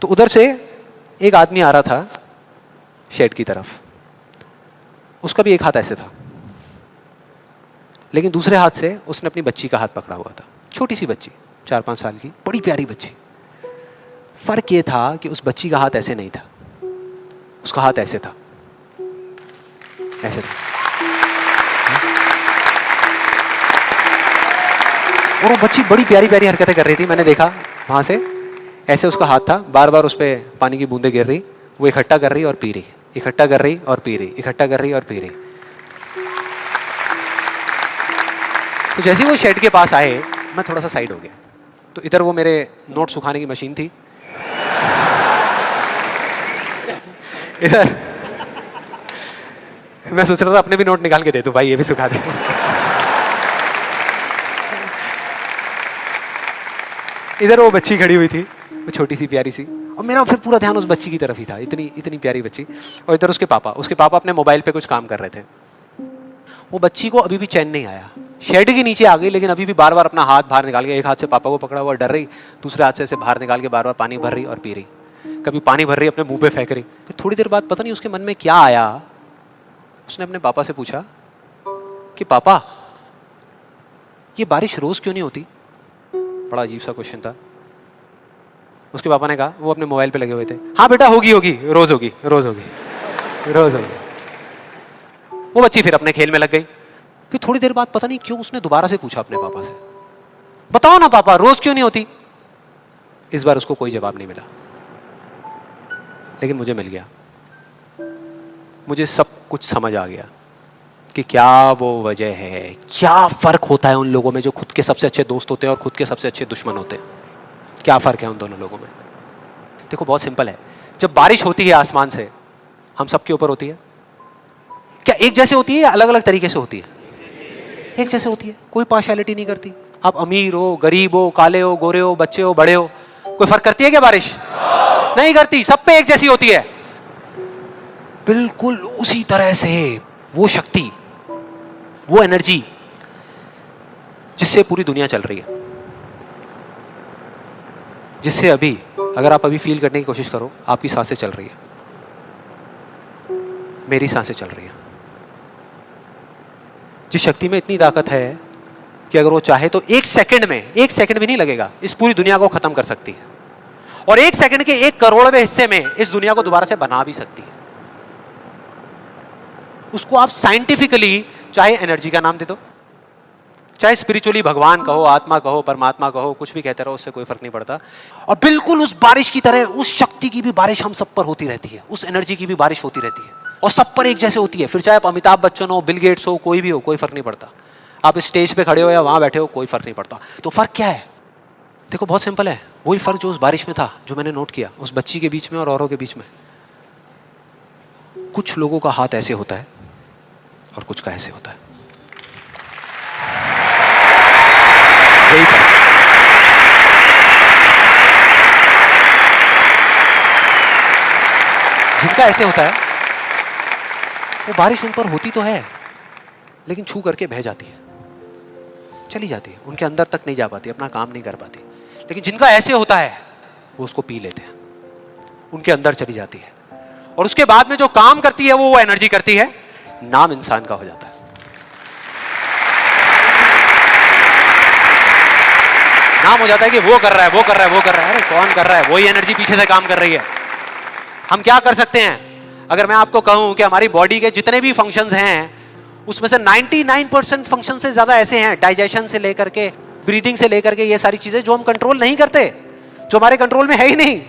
तो उधर से एक आदमी आ रहा था शेड की तरफ, उसका भी एक हाथ ऐसे था, लेकिन दूसरे हाथ से उसने अपनी बच्ची का हाथ पकड़ा हुआ था, छोटी सी बच्ची 4-5 साल की, बड़ी प्यारी बच्ची। फर्क ये था कि उस बच्ची का हाथ ऐसे नहीं था, उसका हाथ ऐसे था, ऐसे था। और वो बच्ची बड़ी प्यारी प्यारी हरकतें कर रही थी, मैंने देखा वहां से, ऐसे उसका हाथ था, बार बार उस पर पानी की बूंदें गिर रही, वो इकट्ठा कर रही और पी रही, इकट्ठा कर रही और पी रही, इकट्ठा कर रही और पी रही। तो जैसे ही वो शेड के पास आए, मैं थोड़ा सा साइड हो गया, तो इधर वो मेरे नोट सुखाने की मशीन थी, इधर मैं सोच रहा था अपने भी नोट निकाल के दे दूं, भाई ये भी सुखा दे। इधर वो बच्ची खड़ी हुई थी, वो छोटी सी प्यारी सी, और मेरा फिर पूरा ध्यान उस बच्ची की तरफ ही था, इतनी इतनी प्यारी बच्ची। और इधर उसके पापा अपने मोबाइल पे कुछ काम कर रहे थे। वो बच्ची को अभी भी चैन नहीं आया, शेड के नीचे आ गई, लेकिन अभी भी बार बार अपना हाथ बाहर निकाल के, एक हाथ से पापा को पकड़ा हुआ डर रही, दूसरे हाथ से ऐसे बाहर निकाल के बार बार पानी भर रही और पी रही, कभी पानी भर रही अपने मुंह पे फेंक रही। फिर थोड़ी देर बाद पता नहीं उसके मन में क्या आया, उसने अपने पापा से पूछा कि पापा ये बारिश रोज क्यों नहीं होती? बड़ा अजीब सा क्वेश्चन था। उसके पापा ने कहा, वो अपने मोबाइल पे लगे हुए थे, हाँ बेटा होगी होगी, रोज होगी, रोज होगी, रोज होगी। वो बच्ची फिर अपने खेल में लग गई। फिर थोड़ी देर बाद पता नहीं क्यों उसने दोबारा से पूछा अपने पापा से, बताओ ना पापा रोज क्यों नहीं होती? इस बार उसको कोई जवाब नहीं मिला, लेकिन मुझे मिल गया। मुझे सब कुछ समझ आ गया कि क्या वो वजह है, क्या फर्क होता है उन लोगों में जो खुद के सबसे अच्छे दोस्त होते हैं और खुद के सबसे अच्छे दुश्मन होते हैं। क्या फर्क है उन दोनों लोगों में? देखो बहुत सिंपल है, जब बारिश होती है आसमान से, हम सबके ऊपर होती है, क्या एक जैसे होती है या अलग अलग तरीके से होती है? एक जैसे होती है, कोई पार्शियलिटी नहीं करती। आप अमीर हो, गरीब हो, काले हो, गोरे हो, बच्चे हो, बड़े हो, कोई फर्क करती है क्या बारिश? नहीं करती, सब पे एक जैसी होती है। बिल्कुल उसी तरह से वो शक्ति, वो एनर्जी जिससे पूरी दुनिया चल रही है, जिससे अभी अगर आप अभी फील करने की कोशिश करो, आपकी सांसें चल रही है, मेरी सांसें चल रही है। जिस शक्ति में इतनी ताकत है कि अगर वो चाहे तो एक सेकंड में, एक सेकंड भी नहीं लगेगा, इस पूरी दुनिया को खत्म कर सकती है, और एक सेकंड के 1 करोड़वें हिस्से में इस दुनिया को दोबारा से बना भी सकती है। उसको आप साइंटिफिकली चाहे एनर्जी का नाम दे दो, चाहे स्पिरिचुअली भगवान कहो, आत्मा कहो, परमात्मा कहो, कुछ भी कहते रहो, उससे कोई फर्क नहीं पड़ता। और बिल्कुल उस बारिश की तरह उस शक्ति की भी बारिश हम सब पर होती रहती है, उस एनर्जी की भी बारिश होती रहती है, और सब पर एक जैसे होती है। फिर चाहे आप अमिताभ बच्चन हो, बिल गेट्स हो, कोई भी हो, कोई फर्क नहीं पड़ता। आप इस स्टेज पे खड़े हो या वहां बैठे हो, कोई फर्क नहीं पड़ता। तो फर्क क्या है? देखो बहुत सिंपल है, वही फर्क जो उस बारिश में था, जो मैंने नोट किया उस बच्ची के बीच में और औरों के बीच में। कुछ लोगों का हाथ ऐसे होता है और कुछ का ऐसे होता है, यही फर्क। जिनका ऐसे होता है वो बारिश उन पर होती तो है, लेकिन छू करके बह जाती है, चली जाती है, उनके अंदर तक नहीं जा पाती, अपना काम नहीं कर पाती। लेकिन जिनका ऐसे होता है वो उसको पी लेते हैं, उनके अंदर चली जाती है, और उसके बाद में जो काम करती है वो एनर्जी करती है, नाम इंसान का हो जाता है। नाम हो जाता है कि वो कर रहा है, वो कर रहा है, वो कर रहा है। अरे कौन कर रहा है? वही एनर्जी पीछे से काम कर रही है। हम क्या कर सकते हैं? अगर मैं आपको कहूं कि हमारी बॉडी के जितने भी फंक्शंस हैं, उसमें से 99% फंक्शन से ज्यादा ऐसे हैं, डाइजेशन से लेकर के, ब्रीदिंग से लेकर के, ये सारी चीजें जो हम कंट्रोल नहीं करते, जो हमारे कंट्रोल में है ही नहीं।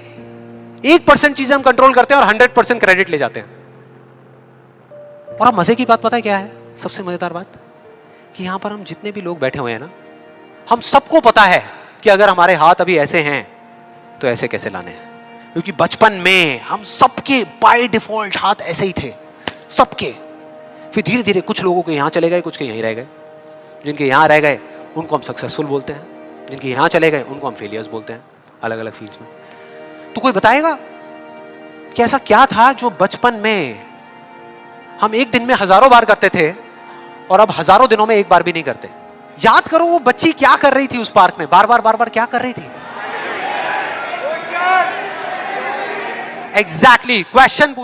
1% चीजें हम कंट्रोल करते हैं और 100% क्रेडिट ले जाते हैं। और अब मजे की बात पता है क्या है? सबसे मजेदार बात कि यहां पर हम जितने भी लोग बैठे हुए हैं ना, हम सबको पता है कि अगर हमारे हाथ अभी ऐसे हैं तो ऐसे कैसे लाने हैं, क्योंकि बचपन में हम सबके बाय डिफॉल्ट हाथ ऐसे ही थे, सबके। फिर धीरे धीरे कुछ लोगों के यहां चले गए, कुछ के यहीं रह गए। जिनके यहां रह गए उनको हम सक्सेसफुल बोलते हैं, जिनके यहां चले गए उनको हम फेलियर्स बोलते हैं, अलग अलग फील्ड्स में। तो कोई बताएगा कि ऐसा क्या था जो बचपन में हम एक दिन में हजारों बार करते थे और अब हजारों दिनों में एक बार भी नहीं करते? याद करो वो बच्ची क्या कर रही थी उस पार्क में, बार बार क्या कर रही थी? Exactly question